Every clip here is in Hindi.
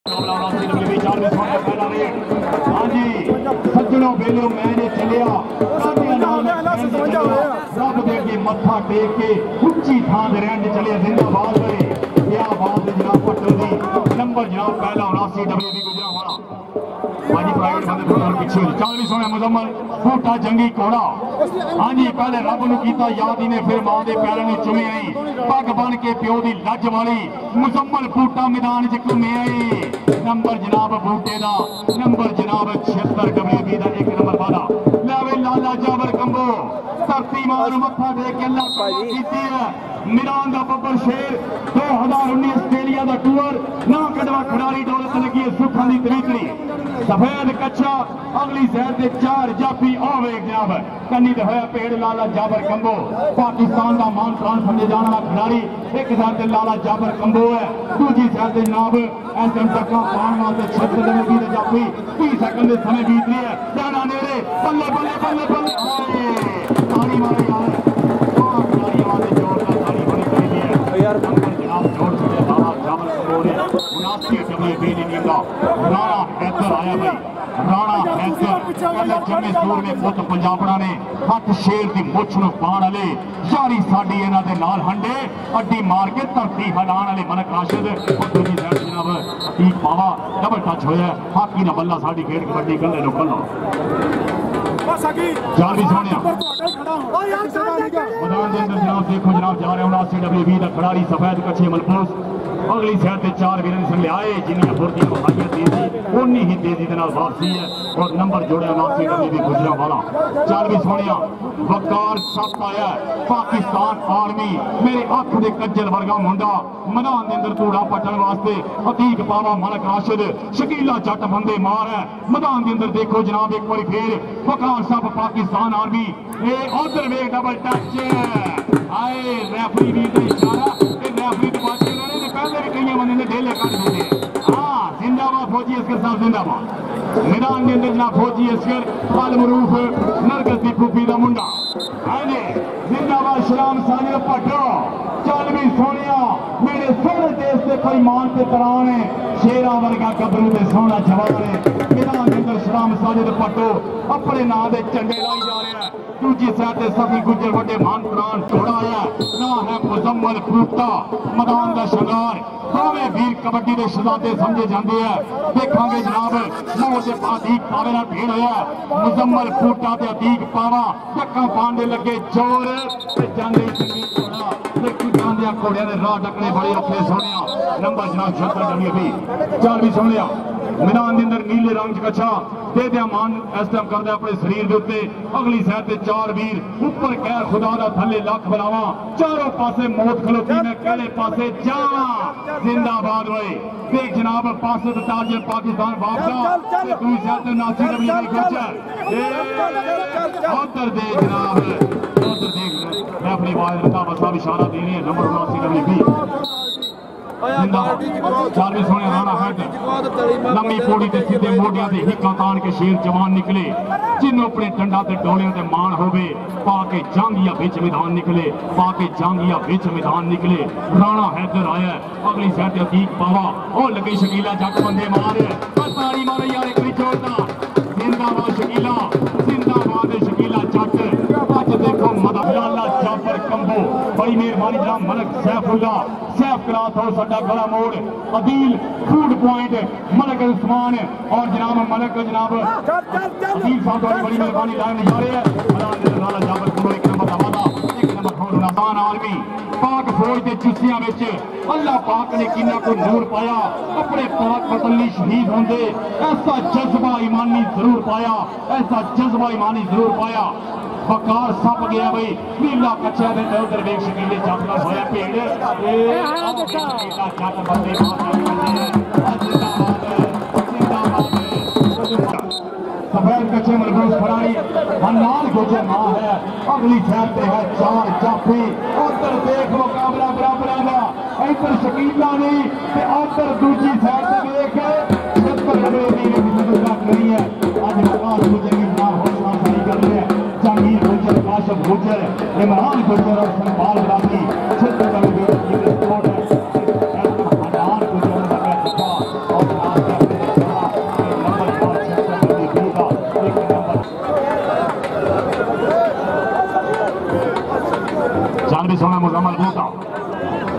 हाँ जी सज्जनों बेलो मैंने चलिया रब दे के मत्था टेक के उच्ची थां दे रहन चलिया जिंदाबाद भाई क्या बात है जनाब पट्टो दी नंबर जनाब पहला 79 डब्ल्यू गुजरावाला भाजी प्राइवेट बंदे थोड़ा पीछे चल भी सोने मुजम्मल फूटा जंगी घोड़ा हाँ जी पहले रब नूं कीता याद ही ने फिर मां दे पैरां नूं चुमे आई पग बन के प्यो दी लज वाली मुजम्मल फूटा मैदान च घूमे आई नंबर जनाब बूटे दा नंबर जनाब 76 डब्ल्यू दा 1 नंबर वाला लावे लाला जाबर कंबो धरती मां नूं मत्था टेक के अल्लाह कीती है मैदान दा बब्बर शेर 2019 आस्ट्रेलिया दा टूर ना कड़वा खिडारी दौलत लगी है सुखां दी तरीकड़ी सफेद कच्चा अगली साइड से 4 जाफी आवे जनाब कन्नी ते होया पेड़ लाला जाबर कंबो पाकिस्तान का मान प्राण समझे जाने वाला खिडारी एक साइड से लाला जाबर कंबो है दूसरी साइड से जनाब एंटम टक्का पान वास्ते 76 लगी ते जाफी 30 सेकंड दे समय बीत रही है जाना नेड़े बल्ले बल्ले बल्ले बल्ले ताली मारे यार खिडारी वाले जोर का ताली बड़ी कर ली है यार जनाब जोर से लाला जाबर कंबो ने 79 डब्ल्यू नहीं नींदा राणा हैदर आया भाई राणा हैदर पहले जमे सूर में पुत पंजाबड़ा ने हथ शेर की मुछ नूं पाण वाले यारी साडी इन्हां दे नाल हंडे अड्डी मार के धरती हिलाण वाले मनक राशिद और दूजी साइड जनाब अतीक पावा डबल टच होया हाकी दा बल्ला साडी खेड कबड्डी गल्ले नो कल्लो चार भी सोनिया मैदान के अंदर जनाब देखो जनाब जा रहे 79 डब्ल्यू दा खिडारी सफेद कच्छे मलबूस अगली साइड से 4 वीरन संग आए जिन्हें फुर्ती बहाइया तेजी उन्नी ही तेजी के नाल वापसी है और नंबर जोड़िया 79 डब्ल्यू गुजरावाला चल भी सोनिया वकार सप आया पाकिस्तान आर्मी मेरे अख दे कज्जल वर्गा मुंडा मैदान के अंदर धूड़ा पट्टन वास्ते अतीक पावा मनक राशिद शकीला जट बंदे मार है मैदान के अंदर देखो जनाब एक बार फिर वकार सप पाकिस्तान आर्मी ए उधर वे डबल टच आए रेफरी भी इशारा रेफरी तो बात पहले भी कई बंदे ने ढेले काट देते हाँ जिंदाबाद फौजी अस्कर साहब जिंदाबाद मैदान के अंदर जनाब फौजी अस्कर पाल मरूफ नरगस दी फूफी दा मुंडा हाँ जी जिंदाबाद शराम साजिद पट्टो चल भी सोनिया मेरे सोने देश से कोई मान के तरान है शेरा वर्गा कबरू से सोना जवान है मैदान के अंदर शराम साजिद पट्टो अपने नाम के झंडे लाई जा रहे हैं दूजी साइड से सभी गुजर बड़े मान प्राण घोड़ा आया ना है मुजम्मल फूटा मैदान का शंगार दोवें वीर कबड्डी के शहजादे समझे जाते हैं देखांगे जनाब मोह से अतीक पावे नाल भेड़ होया मुजम्मल फूटा ते अतीक पावा धक्का पांदे लगे जोर ते जांदे चंगी घोड़ा देखी जांदे घोड़िया दे राह डकने बड़े औखे सोनिया नंबर जनाब 76 डब्ल्यू चल भी सोनिया मैदान के अंदर नीले रंग कच्छा दे दिया मान इस टाइम करदा अपने शरीर के उत्ते अगली साइड से 4 वीर ऊपर कहर खुदा दा थले लख बनावा चारों पासे मौत खलोती मैं कहले पासे जावा जिंदाबाद होए देख जनाब पासे तो ताज पाकिस्तान वापसा ते दूसरी साइड से 79 डब्ल्यू गुजर उधर दे जनाब उधर देख रेफरी वाहिद रंधावा साहब इशारा दे रहे हैं नंबर 79 डब्ल्यू चार भी सोने राणा हैदर लंबी पौड़ी के सीधे मोडिया के हिक्का तान के शेर जवान निकले जिन्हों अपने डंडा ते डोलियां ते मान होवे पाके जांगिया बिच मैदान निकले पाके जांगिया बिच मैदान निकले राणा हैदर आया अगली साइड ते अतीक पावा और लगे शकीला जट बंदे मारे ताली मारे यार एक जोरदार जिंदाबाद शकीला जट आज देखो लाला जाफर कंबो बड़ी मेहरबानी जनाब मलक सैफुल्ला सैफ क्लास हाउस अड्डा गला मोड़ अदील फूड पॉइंट मलक उस्मान और जनाब मलक जनाब अदील साहब बड़ी मेहरबानी लाइन नजारे है लाला जाफर कंबो 1 नंबर का वादा 1 नंबर खोड़ नादान आर्मी पाक फौज के जुस्सियां विच अल्लाह पाक ने किन्ना को नूर पाया अपने पाक वतन शहीद होंदे ऐसा जज्बा ईमानी जरूर पाया ऐसा जज्बा ईमानी जरूर पाया वकार सप गया भाई नीला कच्चा दे उधर वेख शकीले जट का होया भेड़ जट बंदे सफेद कच्चे मलबूस फरारी हन्नान गुजर ना है अगली साइड पे है 4 जाफी उधर देख मुकाबला बराबर का इधर शकीला नहीं ते उधर दूसरी साइड से देख 76 डब्ल्यू करी है आज वकार गुजर की नाम हौसला सही कर रहे हैं जहांगीर गुजर काशिफ गुजर इमरान गुजर और संभाल राजी 76 डब्ल्यू की स्पोर्ट है हन्नान गुजर का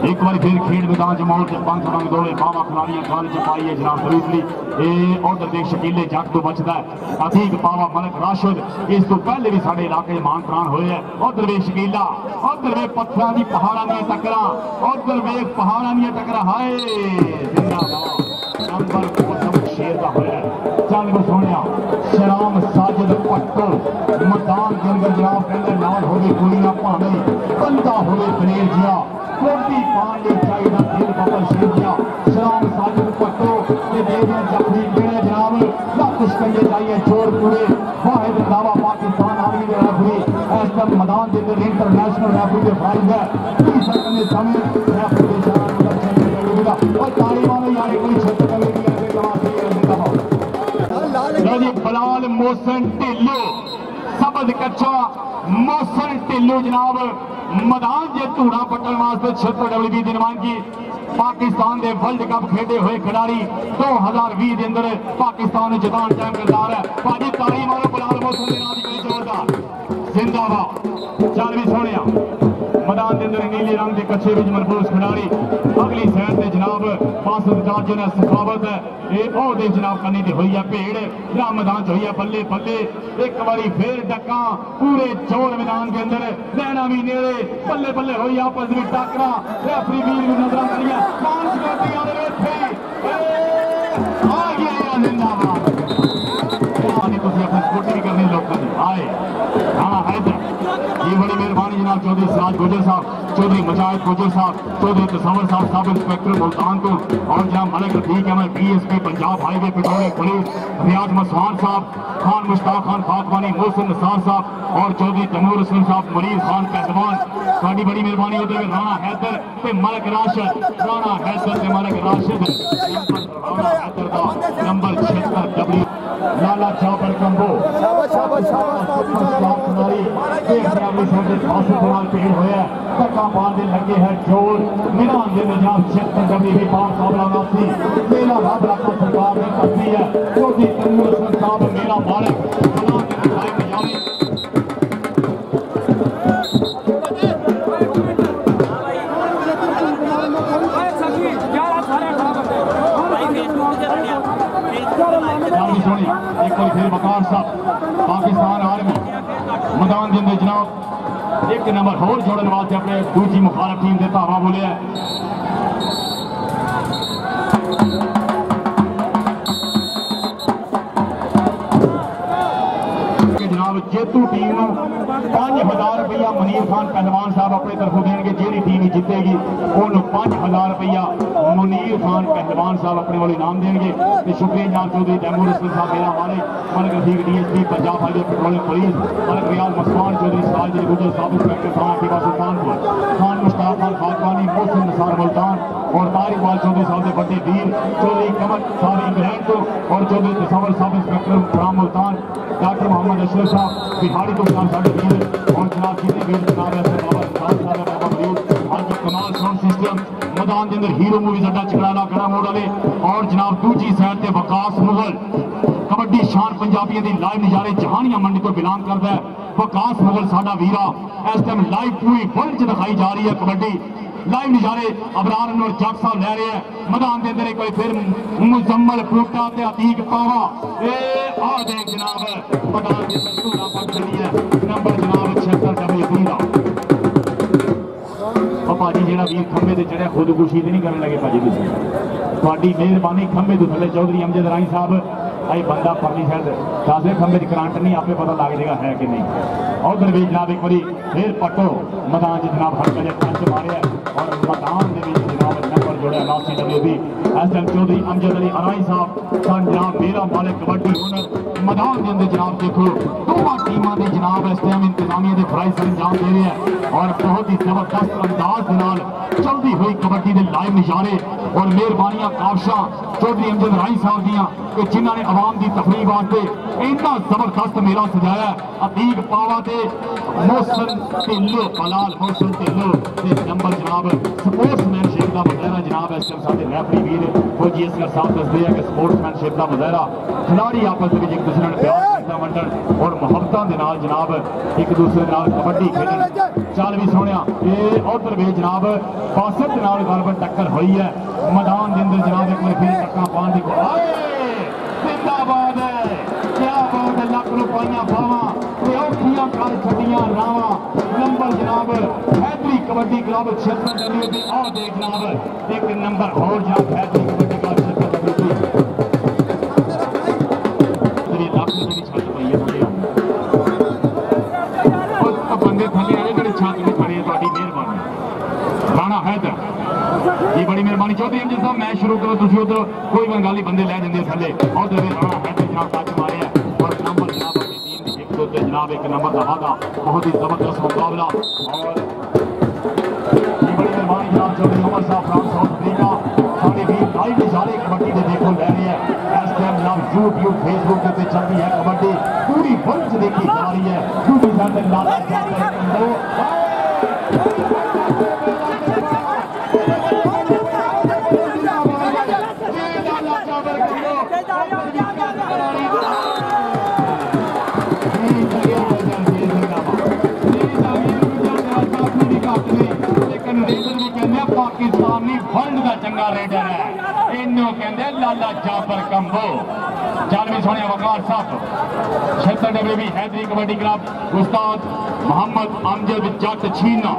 एक बार फिर खेड मैदान च मौल के पंच रंग दोवे बावा खिलाड़ियां गल च पाई है जनाब सरीसली उधर देख शकीले जग तो बचता है अतीक बावा मलिक राशिद इस तो पहले भी साढ़े इलाके मान प्राण हुए है उधर वे शकीला उधर वे पत्थर की पहाड़ा दी टकरा उधर वे पहाड़ा दी टकरा हाय नंबर शेर का होया चल भी सुनिया शराम साजिद पट्टो मैदान के अंदर जनाब कहते नाल हो गई कुड़ियां भावे बंदा हो गई दलेर जिया कोटी पानी चाहिए दिल बबल शेर जिया शराम साजिद पट्टो ते देवियां जखमी बेड़े जनाब लख शिकंजे चाहिए चोर पूरे वाहिद दावा पाकिस्तान आर्मी के रेफरी इस टाइम मैदान के अंदर इंटरनेशनल रेफरी के प्राइज है 30 सेकंड के समय रेफरी के इशारा और ताली वाले यार कोई क्षेत्र का भी बलाल मोहसन ढिल्लो सबद कच्चा मोहसन ढिल्लो जनाब मैदान जे धूड़ा पट्टन वास्ते 76 WB की नुमाइंदगी पाकिस्तान के वर्ल्ड कप खेडे हुए खिलाड़ी 2020 के अंदर पाकिस्तान जितान टाइम किरदार है भाजी ताली मारो बलाल मोहसन के नाम की कोई जोरदार जिंदाबाद चल भी सोने मैदान के अंदर नीले रंग के कच्चे विच मलबूस खिलाड़ी अगली साइड से जनाब पासद जाज ने सखावत है ये दे जनाब कन्नी दी हुई है भेड़ या मैदान च हुई है बल्ले बल्ले एक बारी फिर डक्का पूरे जोर मैदान के अंदर नैना भी नेड़े बल्ले बल्ले हुई आपस में टकरा रेफरी वीर भी नजर आ रही है पांच गोटियां दे आ गया जिंदाबाद यानी तुसी अपनी स्कूटी भी करनी लोगों की आए हाँ है ये बड़ी मेहरबानी जनाब चौधरी सिराज गुजर साहब चौधरी मुजाहिद गुजर साहब चौधरी तसवर साहब सब इंस्पेक्टर मुल्तान को और जनाब Malik Rafiq Ahmed PSP Punjab highway patrolling police Riyaz Maswan साहब खान मुश्ताक खान खाकवानी मोहसिन नसार साहब और चौधरी तैमूर हसन साहब मरीज खान पहलवान साड़ी बड़ी मेहरबानी होते हुए राणा हैदर ते मलिक राशिद राणा हैदर ते मलिक राशिद नंबर 76 W लाला चापर कंबो पेड़ होया धक्का मारने लगे है जोर मैदान के निजाम 76 WB पाक साबला नासी मेरा रब रखा सरकार ने करती है चौधरी तैमूर हसन साहब मेरा मालिक मैदान के दिखाई में जावे एक बार फिर वकार साहब पाकिस्तान आर्मी मैदान के अंदर जनाब एक नंबर होर जोड़ने वास्ते अपने दूसरी मुखालफ टीम के धावा बोले जनाब जेतू टीम को 5000 रुपया मुनीर खान पहलवान साहब अपने तरफों देंगे जी टीम जीतेगी उन्होंने 5000 रुपया मुनीर खान पहलवान साहब अपने वाले इनाम देंगे तो शुक्रिया जनाब चौधरी तैमूर हसन साहब मेरा मालिक Malik Rafiq DSP Punjab highway patrolling police Malik Riyaz Maswan Chaudhry Siraj Gujjar साहब इंस्पेक्टर खान टिवा सुल्तानपुर खान मुश्ताक खान खाकवानी मोहसिन नसार मुल्तान और तारिक वाल चौधरी साहब के बड़े वीर चौधरी कमर साहब इंग्लैंड को और चौधरी तसवर साहब इंस्पेक्टर खराम मुल्तान डॉक्टर मोहम्मद अशरफ साहब बिहारी तो जनाब साढ़े वीर और जनाब जितने वीर जनाब आज कमाल साउंड सिस्टम मैदान के अंदर हीरो मूवीज अड्डा चिकराला गड़ा मोड़ वाले और जनाब दूसरी साइड से वकास मुगल कबड्डी शान पंजाबियों की लाइव नजारे जहानिया मंडी को बिलोंग करता है वकास मुगल साडा वीरा इस टाइम लाइव पूरी वर्ल्ड च दिखाई जा रही है कबड्डी लाइव नजारे अबरार और जग साहब ले रहे हैं मैदान के अंदर एक बार फिर मुजम्मल फ्रूटा ते अतीक पावा आ देख जनाब मैदान के अंदर पूरा पट चली है नंबर जनाब 76 WB का भाजी जो वीर खंबे से चढ़िया खुदकुशी नहीं करने लगे भाजी थोड़ी मेहरबानी खंबे तो थले चौधरी अमजद राई साहब भाई बंदा परली साइड दस खंबे की करंट नहीं आपे पता लग जाएगा है कि नहीं उधर भी जनाब एक बार फिर पट्टो मैदान से जनाब हल्का जहा पंच मारे और मैदान के जनाब नंबर जोड़े 89 WB SM चौधरी अमजद अली अराई साहब जनाब मेरा मालिक कबड्डी हुनर मैदान के अंदर जनाब देखो दोनों टीमों के जनाब इस टाइम इंतजामिया के फराइज से अंजाम दे रहे हैं और बहुत ही जबरदस्त अंदाज के नाल चलती हुई कबड्डी के लाइव नजारे और मेहरबानियां काबशा चौधरी अमजद राई साहब दियां जिन्होंने आवाम की तफरीह वास्ते इतना जबरदस्त मेला सजाया अतीक पावा ते मोहसन ढिल्लो बलाल मोहसन ढिल्लो ते नंबर जनाब स्पोर्ट्समैनशिप का मुजाहरा जनाब इस टाइम साडे रेफरी वीर फौजी असगर साहब दसदे हैं कि स्पोर्ट्समैनशिप का मुजाहरा खिलाड़ी आपस में एक दूसरे प्यार वंडन और मुहब्बतां दे नाल जनाब एक दूसरे नाल कबड्डी खेलन चल भी सोहणिया ये उधर वे जनाब बासत नाल गलबन टक्कर हुई है मैदान के अंदर जनाब एक बार फिर टक्का पाने की जिंदाबाद है क्या बात है लख रुपया पावा औखियां कर छड़ियां रावा नंबर जनाब हैदरी कबड्डी क्लब छत्तर डब्ल्यू आ देख जनाब एक नंबर और जनाब हैदरी कबड्डी क्लब छत्तर डब्ल्यू ये बड़ी मेहरबानी चौधरी अमजद साहब मैं शुरू करो तुम उधर कोई बंगाली बंदे लै जाते थले और राणा हैदर जनाब टच मारे और नंबर जनाब अपनी टीम की हिफ्त होते जनाब एक नंबर का वादा बहुत ही जबरदस्त मुकाबला और ये बड़ी मेहरबानी जनाब चौधरी उमर साहब फ्रांस साउथ अफ्रीका साढ़े भी लाइव इशारे कबड्डी के देखो लै रहे हैं इस टाइम जनाब यूट्यूब फेसबुक पे चलती है कबड्डी पूरी वर्ल्ड देखी जा रही है क्योंकि साढ़े लाला पाकिस्तानी वर्ल्ड का चंगा रेडर है इनू कहते लाला जाफर कंबो चल भी सुने वकार साहब छत्तर डब्ल्यू भी हैदरी कबड्डी क्लब उस्ताद मोहम्मद अमजद जट छीना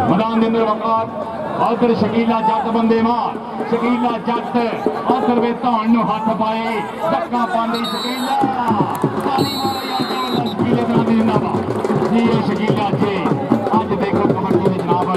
मैदान के अंदर वकार उधर शकीला जट बंदे मार शकीला जट उधर वे धान हाथ पाए धक्का पाने शकीला शकीले जी शकीला जी अज देखो कबड्डी में जनाब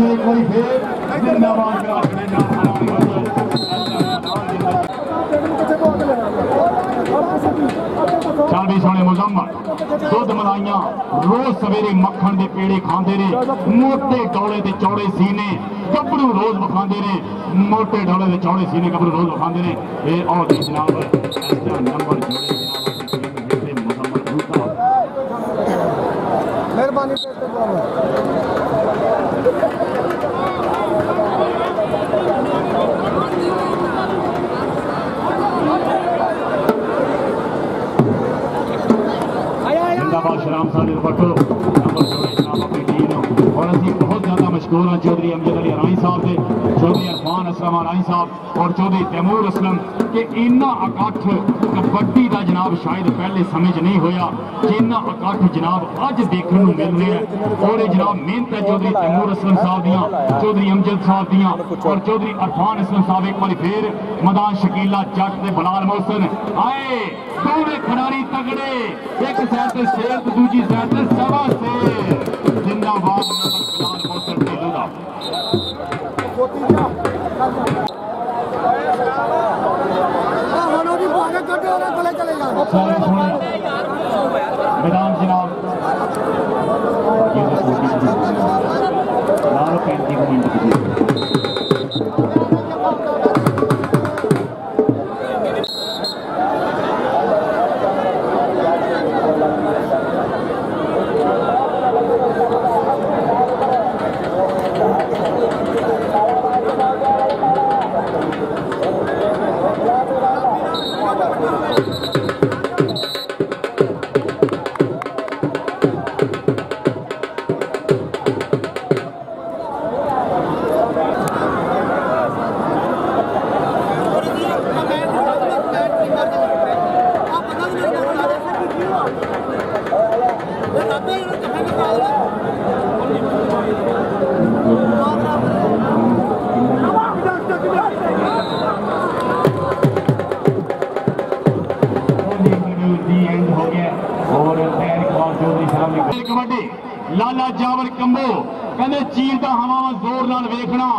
एक बार फिर जिंदाबाद चल भी सोने मुजम्मल दुध मलाइया रोज सवेरे मक्खन के पेड़े खाते रहे मोटे डोले के चौड़े सीने गबरू रोज विखाते रहे मोटे डोले के चौड़े सीने गबरू रोज विखाते रहे और जनाब नंबर मेहरबानी शराम सादिर भट्टो अपनी टीम और अभी बहुत ज्यादा मशहूर हैं चौधरी अमजद अली राई साहब के चौधरी अरफान असलम राई साहब और चौधरी तैमूर असलम के इन्ना इकट्ठ कबड्डी का जनाब शायद पहले समय च नहीं होया जिन्ना इकट्ठ जनाब अज देखने को मिल रहा है और जनाब मेहनत है चौधरी तैमूर असलम साहब दियाँ चौधरी अमजद साहब दियाँ और चौधरी अरफान असलम साहब एक बार फिर मैदान शकीला जट के बलाल मोहसन आए दोनों खिलाड़ी तगड़े एक साइड से शेर तो दूसरी साइड से सवा शेर जिंदाबाद बलाल मोहसन ढिल्लो दा मैदान जनाब लाल 35 मिनट कबड्डी लाला जावर कंबो कहते चीरदा हवावां जोर नाल वेखना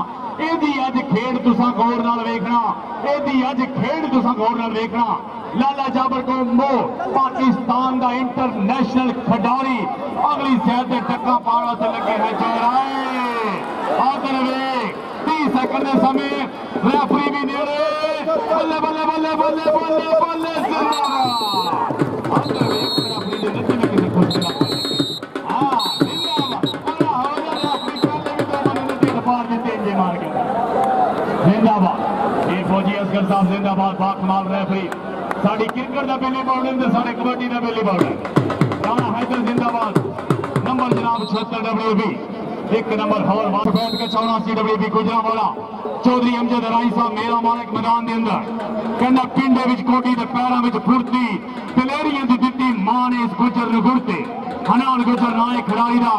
एदी अज खेड तुसां गौर नाल वेखना एदी अज खेड तुसां गौर नाल वेखना लाला जाबर को मो पाकिस्तान का इंटरनेशनल खिडारी अगली सैड से टक्का पाने से लगे है चौराहे आदर वेख 30 सेकंड के समय रेफरी भी नेड़े बल्ले बल्ले बल्ले बल्ले बल्ले बल्ले आदर वेख रेफरी दे नत्थे में किसी खुश ना हां जिंदाबाद अल्लाह हो जा रेफरी पहले भी तो बने नत्थे पार देते इंजे मार के जिंदाबाद ये फौजी असगर साहब जिंदाबाद बाकमाल रेफरी साड़ी क्रिकेट का बेली बाउंड है साढ़े कबड्डी का बेली बाउंड राणा हैदर जिंदाबाद नंबर जनाब 76 WB एक नंबर हॉल बैठ के 84 WB गुजरावाला चौधरी अमजद राई साहब मेरा मालिक मैदान के अंदर कहना पिंडे विच कोटी के पैरों में फुर्ती दलेरियां दी दित्ती मां ने इस गुजर नूं गुरते हनान गुजर नाए खिडारी दा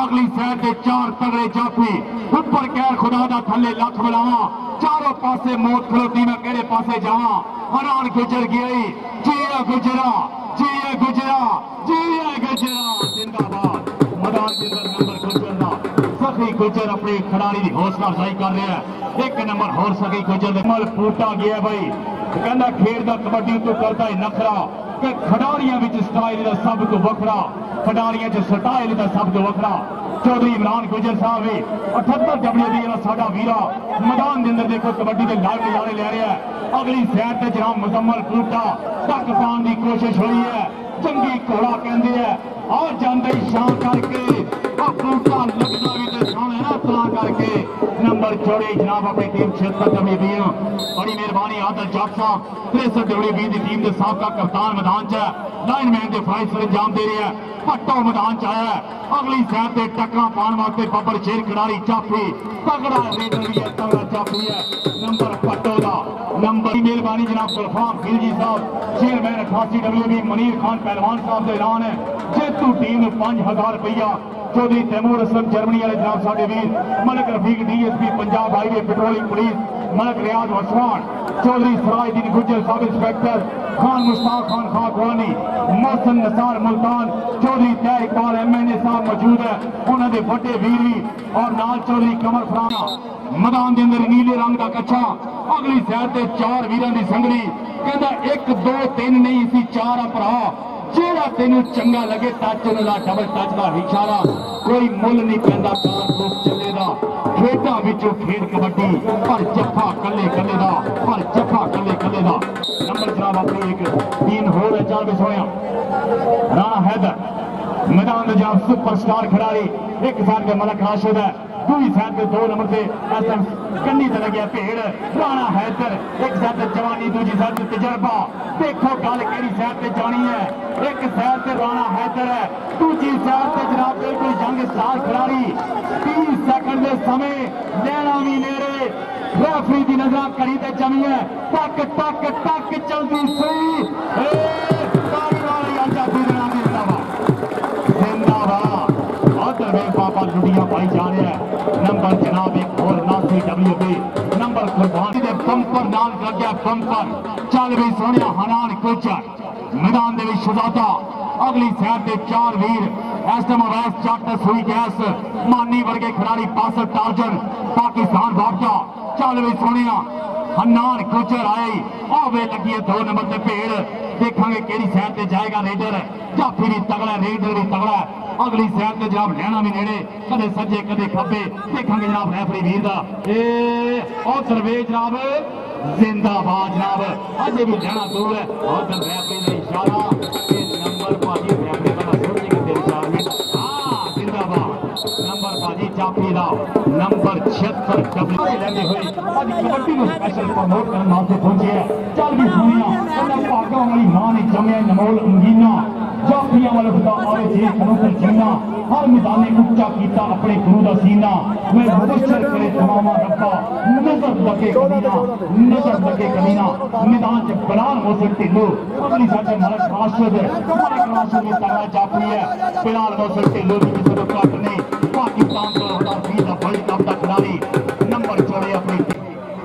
अगली सैड के 4 तगड़े जाफी ऊपर कैर खुदा दा थले लख बुलावा चारों पासे मौत खलोती मैं केड़े पासे जावा हनान गुजर गई जिया गुजरा जिया गुजरा जिया गुजरा जिंदाबाद मैदान के अंदर नंबर गुजर दा सखी गुजर अपने खिडारी की हौसला अफजाई कर रहा है एक नंबर होर सखी गुजर मल फूटा गया भाई कहना खेड का कबड्डी तो करता है नखरा कि खिडारियों में स्टाइल का सब तो वखरा खिडारियों स्टाइल का सब तो वखरा चौधरी इमरान गुजर साहब भी 78 WB साडा वीरा मैदान के अंदर देखो कबड्डी के लाइव नजारे ले रहा है अगली सैड से जनाब मुजम्मल फूटा टक पाने की कोशिश हुई है चंगी घोड़ा कहते हैं और जाते शां करके फूटा लगना भी तो शान है ना ता करके नंबर जोड़े जनाब अपनी टीम 76 WB बड़ी मेहरबानी आदल जाट साहब 63 WB की टीम के साबका कप्तान मैदान च लाइनमैन के फाइज सर अंजाम दे रहे हैं पट्टो मैदान च आया अगली सैड से टक्कर पाने वास्ते बब्बर शेर खिडारी चाफी तगड़ा रेडर भी है तगड़ा चाफी है नंबर पट्टो का नंबर मेहरबानी जनाब गुलफाम खिलजी साहब चेयरमैन 88 WB मनीर खान पहलवान साहब का ऐलान है जेतू टीम 5000 रुपया चौधरी तैमूर असलम जर्मनी वाले जनाब साडे वीर Malik Rafiq DSP Punjab highway patrolling police Malik Riyaz Waswan Chaudhry Sirajuddin Gujjar sub inspector Khan Mushtaq Khan Khakwani Mohsin Nisar Multan Chaudhry तय इकबाल MNA साहब मौजूद है उन्होंने बड़े वीर भी और नाल चौधरी कमर फराना मैदान के अंदर नीले रंग का कच्छा अगली सैड से 4 वीरों की संगड़ी कहता 1 2 3 नहीं इसी 4 भरा जेड़ा तेन चंगा लगे टच उन्होंने डबल टच का इशारा कोई मुल नहीं पैदा कार चलेगा खेडा विचों खेड कबड्डी पर जफा कले कले दा पर जफा कले कले दा नंबर जनाब अपनी एक तीन होर है चार सोया राणा हैदर मैदान में जनाब सुपरस्टार खिडारी एक साइड के मलक राशिद है दूसरी साइड के 2 नंबर से SM कन्नी से लगे भेड़ राणा हैदर एक साइड से जवानी दूसरी साइड से तजर्बा देखो गल केड़ी साइड से जानी है एक साइड से राणा हैदर है दूसरी साइड से जनाब बिल्कुल जंग स्टार खिडारी 30 सेकंड के समय लेना भी नेड़े रेफरी की नजर कड़ी ते जमी है टक टक टक चलती सही पापा लुड़िया पाई जा रहे हैं नंबर जनाब एक और 79 WB नंबर कुर्बानी के बंपर नाल लग गया बंपर चल भी सोनिया हनान कोचर मैदान के शहजादा अगली सैड के 4 वीर एसएम अवैस जट सुई गैस मानी वर्गे खिडारी पास टार्जन पाकिस्तान वापसा चल भी सोनिया हनान कोचर आए आवे लगी है 2 नंबर से भेड़ देखेंगे केड़ी सैड से जाएगा रेडर जाफी भी तगड़ा रेडर भी तगड़ा अगली सैड से जनाब लैना भी नेड़े कदे सज्जे कदे खब्बे देखेंगे जनाब रेफरी वीर दा और सर्वे जनाब जिंदाबाद जनाब अजे भी लैना दूर है और रेफरी ने इशारा नंबर भाजी रेफरी का सोचने के तेरे 4 मिनट हां जिंदाबाद नंबर भाजी चापी दा नंबर 76 WB लेंदे हुए आज कबड्डी को स्पेशल प्रमोट करने वास्ते पहुंचे है चल भी सुनिया उन्हें भागा वाली मां ने जमया नमोल अंगीना जाफिया वाले खुदा आवे जी कनूतर जीना हर मैदाने उच्चा कीता अपने गुरु दा सीना मैं मुबशर करे तमामा रब्बा नजर लगे कमीना मैदान च बिलाल मोहसिन ढिल्लो अगली साडे मलक राशिद भी तगड़ा जाफी है बिलाल मोहसिन ढिल्लो की किसी को घट नहीं पाकिस्तान का हटाफी दा वर्ल्ड कप दा खिलाड़ी नंबर जोड़े अपनी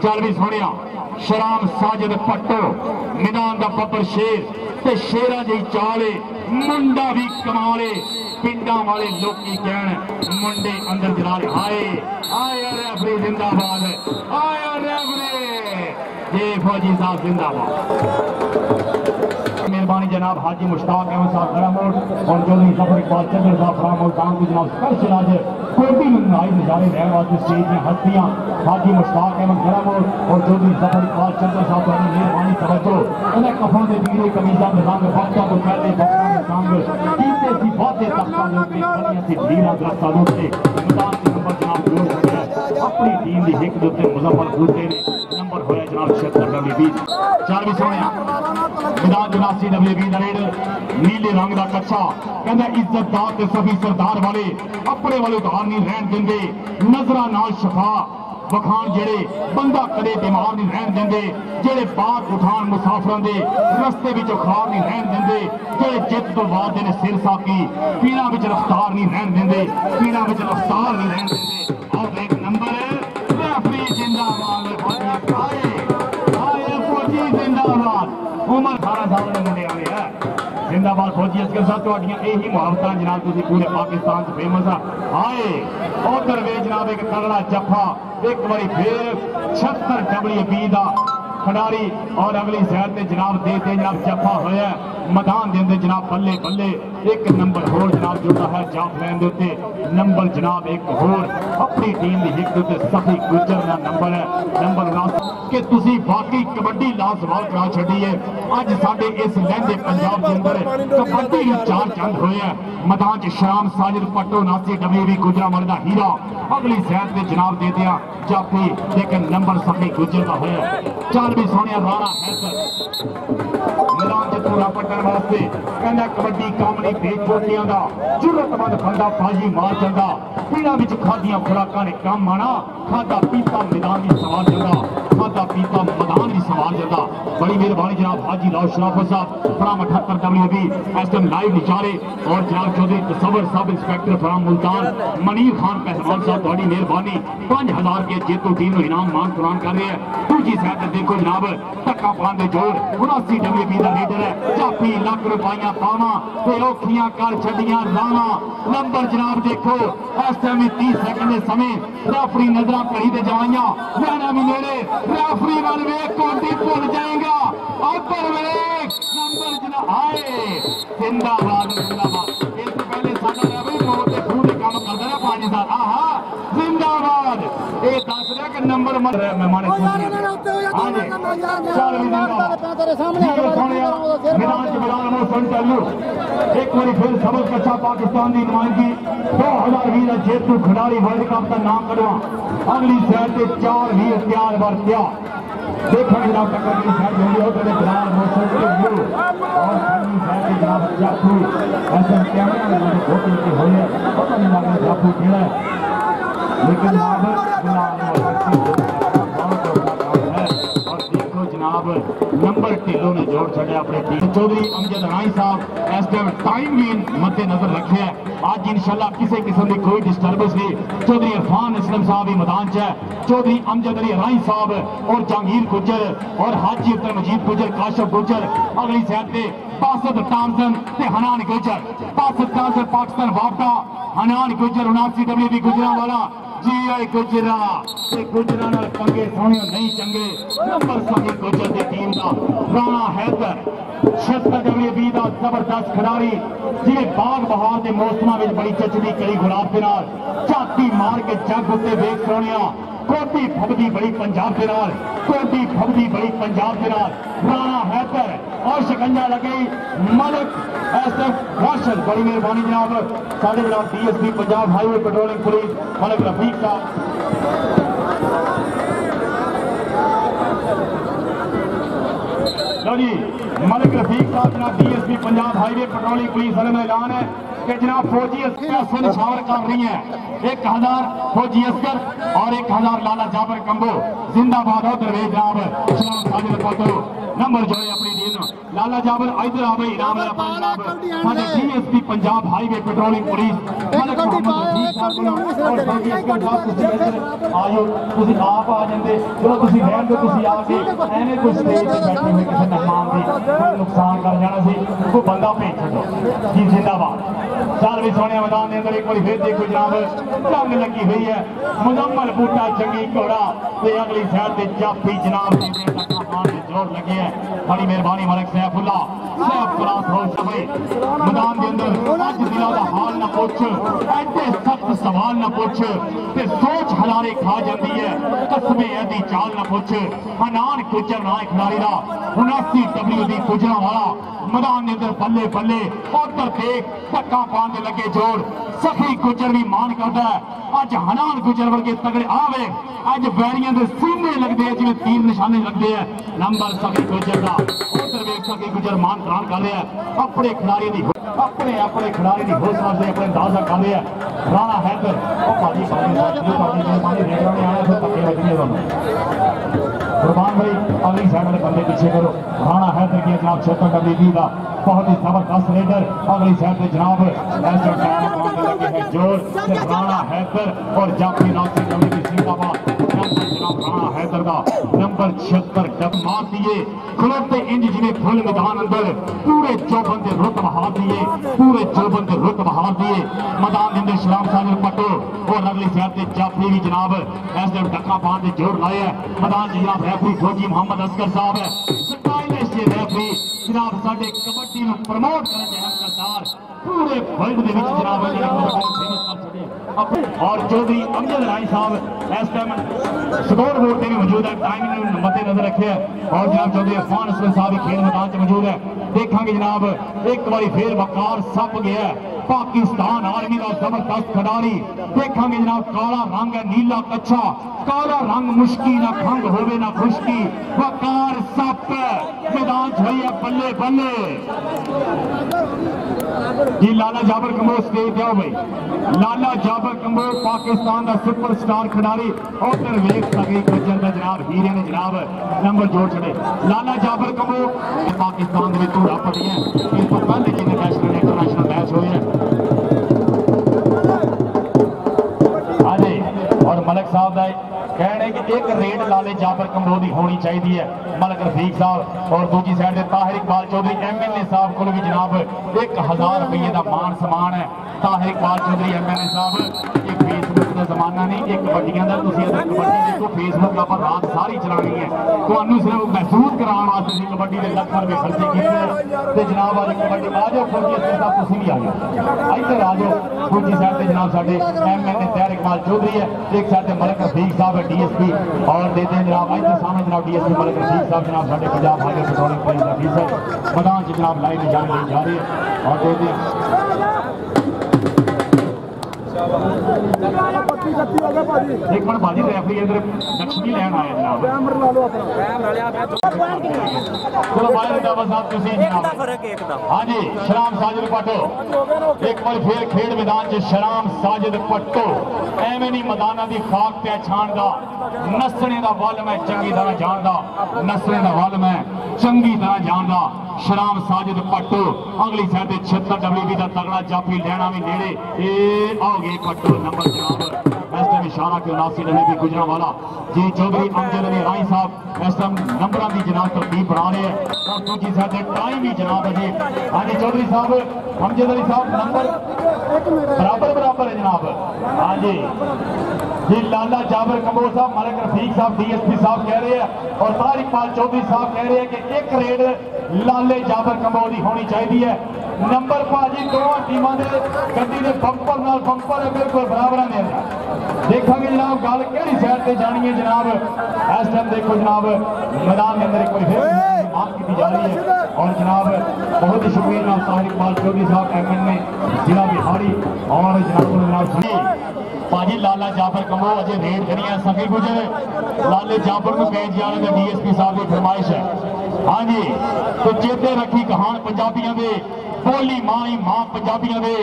चल भी सोनिया शराम साजिद पट्टो मैदान का बब्बर शेर ते शेरा जी चाले मुंडा भी कमाले पिंडा वाले लोग कहन मुंडे अंदर जरा आए आए रेफरी जिंदाबाद आए रेफरी ये फौजी साहब जिंदाबाद। मेहरबानी जनाब हाजी मुश्ताक अहमद साहब गरामोड़ और चौधरी सफर इकबाल चंद्र साहब फरामोड़ काम की जनाब स्पेशल आज कोटी में नाई नजारे रहने वाले स्टेज में हस्तियां हाजी मुश्ताक अहमद गरामोड़ और चौधरी सफर इकबाल चंद्र साहब की मेहरबानी तवज्जो उन्हें कफों के पीले कमीजा में रंग बख्ता को पहले बख्ता में संग कीते सी बातें तख्ता में बनिया सी ढीला दरख्ता से मैदान के नंबर जनाब जोड़ सके अपनी टीम की हिक दे उत्ते मुजफ्फरपुर ने नंबर होया जनाब 76 चार भी सोने मैदान जनासी WB नीले रंग का कच्चा कहता इज्जतदार ते सभी सरदार वाले अपने वाले उधार नहीं रहन देंगे नजरा नाल शफा वखान जेड़े बंदा कदे बीमार नहीं रहन देंगे जेड़े बात उठान मुसाफरों के रस्ते विच खार नहीं रहन देंगे जेड़े जित तो बाद ने सिर साकी पीड़ा विच रफ्तार नहीं रहन देंगे पीड़ा विच रफ्तार नहीं रहन देंगे और एक नंबर रेफरी जिंदाबाद आए फौजी जिंदाबाद उमर 18 साल के मुंडे वाले है जिंदाबाद फौजी असगर साहब तुहाडियां यही मुहावतां जनाब तुसीं पूरे पाकिस्तान से फेमस आए उधर वे जनाब एक तगड़ा जफा एक बारी फिर 76 WB दा खिडारी और अगली साइड से जनाब देते जनाब जफा होया मैदान के अंदर जनाब बल्ले बल्ले एक नंबर होर जनाब जुड़ा है जाफ लैन के उत्ते नंबर जनाब एक होर अपनी टीम की हिट उत्ते सफी गुजर का नंबर है नंबर 9 कि तुसी वाकई कबड्डी लाजवाब करा छड़ी है अज साडे इस लहंदे पंजाब के अंदर कबड्डी की चार चंद होए है मैदान च शाम साजिद पट्टो नासी WB गुजरावाले दा हीरा अगली साइड से जनाब दे दिया जाफी लेकिन नंबर सफी गुजर का होया चार भी सोनिया राणा है मैदान च पूरा पट्टन वास्ते कहना कबड्डी काम नहीं बेच छोटियां का जरूरतमंद बंदा बाजी मार चलता पीड़ा विच खादियां खुराकां ने काम आना खादा पीता मैदान की सवार चलता खादा पीता मैदान की सवार चलता बड़ी मेहरबानी जनाब हाजी राव शराफत साहब फराम 78 WB इस टाइम लाइव निचारे और जनाब चौधरी तसव्वुर सब इंस्पेक्टर फराम मुल्तान मनीर खान पहलवान साहब बड़ी मेहरबानी 5000 के जेतू टीम इनाम मान प्रदान कर रहे हैं दूसरी साइड देखो जनाब धक्का पान दे जोर 79 WB का लीडर है जाफी लाख रुपया पावा औखियां कर छड़ियां रावा नंबर जनाब देखो इस टाइम 30 सेकंड के समय रेफरी नजर घड़ी दे जावाइया रहना भी नेड़े रेफरी वाल वेख कोटी भुल जाएगा उधर वेख नंबर जनाब आए जिंदाबाद जिंदाबाद इस पहले साडा रेफरी बहुत ते खूब काम करदा है 5 साल आहा जिंदाबाद ये दस रहा कि नंबर मेहमान हां जी चल मैदान च बिलाल मोहसन चालू एक बार फिर सबक अच्छा पाकिस्तान की नुमाइंदगी 2020 का जेतू खिडारी वर्ल्ड कप का नाम कढ़वा अगली साइड से 4 भी तैयार बर तैयार देखो जनाब टक्कर की साइड होगी और बिलाल मोहसन के व्यू और अगली साइड से जनाब जाफू ऐसे कैमरा में फोटो की हुई है पता नहीं लग रहा जाफू केड़ा है लेकिन जनाब नंबर ढिलों ने जोड़ छड़िया अपने टीम चौधरी अमजद राई साहब इस टाइम भी मद्देनजर रखे है आज इंशाल्लाह किसी किस्म की कोई डिस्टर्बेंस नहीं चौधरी इरफान असलम साहब ही मैदान च है चौधरी अमजद अली राई साहब और जहांगीर गुजर और हाजी अब्दुल मजीद गुजर काशफ गुजर अगली साइड से बासत टॉमसन हनान गुजर बासत टॉमसन पाकिस्तान वापटा हनान गुजर 79 WB गुजरावाला जी आई गुजरा गुजरा पंगे सोने नहीं चंगे नंबर सभी गुजर की टीम का राणा हैदर 76 WB का जबरदस्त खिडारी जिन्हें बाग बहार के मौसम में बड़ी चचदी करी गुलाब के नाल झाती मार के जग उत्ते वेख सोनिया कोटी फबदी बड़ी पंजाब के नाल कोटी फबदी बड़ी पंजाब के नाल राणा हैदर और शिकंजा लगे मलिक SF वाशल बड़ी मेहरबानी जनाब साढ़े जनाब DSP Punjab highway patrolling police Malik Rafiq साहब जी मलिक रफीक साहब जनाब DSP Punjab highway patrolling police वाले में ऐलान है कि जनाब फौजी असगर निशावर कर रही है 1000 फौजी असगर और 1000 लाला जाबर कंबो जिंदाबाद उधर वे जनाब सलाम साजिद पतो नंबर जोड़े अपनी टीम लाला जाबर इधर आ भाई इनाम है साडे DSP Punjab highway patrolling police Malik Mohammad और बाकी इसके साथ तुसी आयो तुसी आप आ जांदे चलो तुसी रहन दो तुसी आ के एने कोई स्टेज पे बैठे हुए किसी मेहमान दी नुकसान कर जाना सी कोई बंदा भेज छो जी जिंदाबाद। चल भी सोने मैदान के अंदर एक बार फिर देखो जनाब जंग लगी हुई है मुजम्मल बूटा चंगी घोड़ा अगली साइड से जाफी जनाब जोर लगे है। बड़ी मेहरबानी मलिक सैफुल्ला सैफ क्लास हो भाई मैदान के अंदर अज दिलों का हाल ना पूछ ऐसे सख्त सवाल ना पूछ ते सोच हलारे खा जाती है कसमे ऐसी चाल ना पूछ हनान गुजर ना खिलाड़ी का 79 दी गुजरा वाला मैदान के अंदर बल्ले बल्ले उधर देख धक्का पाने लगे जोर सखी गुजर भी मान करता है अज हनान गुजर वर्गे तगड़े आवे अज बैरियां के सीने लगते हैं जिवें तीर निशाने लगते हैं नंबर सखी गुजर का उधर वेख सखी गुजर मान प्राण कर रहा है अपने खिलाड़ी की अपने खिलाड़ी की हौसला से अपने अंदाजा कर रहा है राणा हैदर कुर्बान भाई अगली साइड वाले बंदे पीछे करो राणा हैदर की जनाब 76 का बहुत ही जबरदस्त रेडर अगली साइड पे जनाब जोर राणा हैदर और जाफी नासिर की जिंदाबाद जनाब राणा हैदर का नंबर 76 डब मार दिए खलोते इंज जिन्हें फुल मैदान अंदर पूरे चौबन के रुत बहा दिए पूरे चौबन के रुत बहा दिए मैदान के अंदर शराम सागर पटो और अगली साइड से जाफी भी जनाब ऐसे डक्का पान के जोर लाए है मैदान जनाब रेफरी फौजी मोहम्मद असगर साहब है स्टाइलिश रेफरी जनाब साडे कबड्डी में प्रमोट करने के हकदार पूरे वर्ल्ड के विच जनाब और चौधरी अमजद राय साहब इस टाइम स्कोर बोर्ड पे भी मौजूद है टाइमिंग मद्देनजर रखे है और जनाब चौधरी इरफान असलम साहब भी खेल मैदान से मौजूद है देखेंगे जनाब एक बार फिर वकार सप गया पाकिस्तान आर्मी का जबरदस्त खिडारी देखेंगे जनाब काला रंग है नीला कच्छा काला रंग मुश्की ना खंग होवे ना खुश्की वकार सप मैदान छई है बल्ले बल्ले जी लाला जाबर कमोर स्टेज दिया भाई लाला जाबर कमोर पाकिस्तान का सुपरस्टार खिडारी उधर वेख सके गुजर का जनाब हीरे ने जनाब नंबर जोड़ छड़े लाला जाबर कमोर पाकिस्तान में धूड़ा पड़ी है इस तो पहले जिन्हें नेशनल इंटरनेशनल मैच हुए हैं और मलिक साहब का कहने कि एक रेड लाले जाबर कमरों की होनी चाहिए है मलिक रफीक साहब और दूसरी साइड से ताहिर इकबाल चौधरी MLA साहब को भी जनाब 1000 रुपये का मान सम्मान है ताहिर इकबाल चौधरी MLA साहब एक फेसबुक का जमाना नहीं एक कबड्डियां का कबड्डी देखो फेसबुक आप रात सारी चलानी है तो सिर्फ महसूस कराने वास्ते कबड्डी के लाख रुपये खर्चे किए जनाब आज कबड्डी आ जाओ फौजी साहब तुम भी आ जाओ इधर आ जाओ दूसरी साइड से जनाब साढ़े MLA ताहिर इकबाल चौधरी है एक साइड से मलिक रफीक साहब है DSP और देते हैं जनाब इधर सामने जनाब DSP मलिक रफीक साहब जनाब साढ़े Punjab highway patrolling police officer मैदान से जनाब लाइन में जाने जा रहे हैं और देते हैं एक मिनट भाजी रेफरी इधर लक्ष्मी लैन आए जनाब हाँ जी शराम साजिद पट्टो एक बार फिर खेड मैदान से शराम साजिद पट्टो एवं नहीं मैदान की खाक पहचान का नसने का वल मैं चंगी तरह जानता नसने का वल मैं चंगी तरह जानता शराम साजिद पट्टो अगली साइड 76 WB का तगड़ा जाफी लैना भी नेड़े आओ गए पट्टो नंबर जनाब इस टाइम इशारा के नासिर अली भी गुजरा वाला जी चौधरी अमजद अली राय साहब इस टाइम नंबर की जनाब तरतीब बना रहे हैं और दूसरी साइड टाइम भी जनाब जी हाँ जी चौधरी साहब अमजद अली साहब नंबर बराबर है जनाब हाँ जी जी लाला जाबर कमोर साहब मलिक रफीक साहब DSP साहब कह रहे हैं और ताहिर इकबाल चौधरी साहब कह रहे हैं कि एक रेड लाले जाबर कमोर की होनी चाहिए है नंबर भाजी दोनों टीमों के गड्डी के बंपर नाल बंपर है बिल्कुल बराबर ने देखा जनाब गल कि साइड से जानी है जनाब इस टाइम देखो जनाब मैदान के अंदर एक बार फिर बात की जा रही है और जनाब बहुत ही शुक्रिया जनाब ताहिर इकबाल चौधरी साहब MLA जिला बिहारी और जनाब भाजी लाला जाबर कमो अजय रेड करी सफी गुजर लाले जाबर को भेज जाने का DSP साहब की फरमाइश है हाँ जी तो चेते रखी कहान पंजाबियों के बोली माई मां पंजाबियों के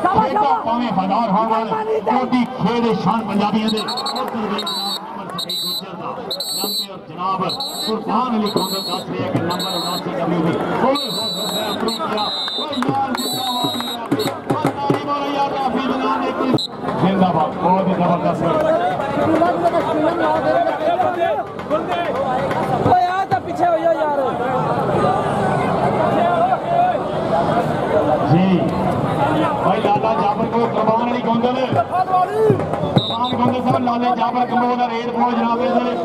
खेता पावे हजार होवन कोटी खेड़ शान पंजाबियों के जनाब कुर्बान अली खोंगल दस रहे हैं कि नंबर 79 WB कोई हो सकता है अपनी क्या कोई यार जिंदाबाद बहुत ही जबरदस्त पीछे हो यार कुर्बान अली गोंदल कुर्बान गोंदल साहब लाले जाबर कमो का रेड पहुंच जनाबे से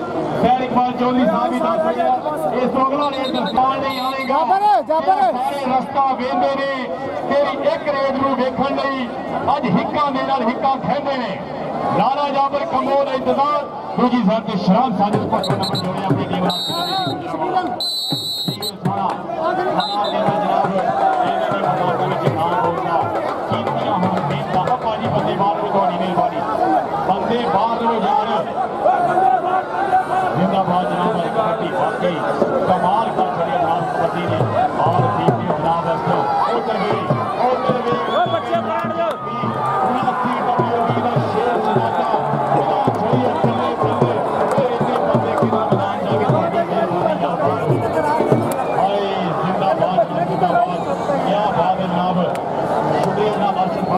सैर इकबाल चौधरी साहब भी दस रहे इस तो अगला रेड दरसान नहीं आएगा सारे रस्ता वेंदे ने तेरी एक रेड नूं वेखण लई अज हिक्का दे नाल हिक्का खेंदे ने लाला जाबर कमो का इंतजार दूजी साइड ते शराब साजिद को नंबर जोड़े अपनी टीम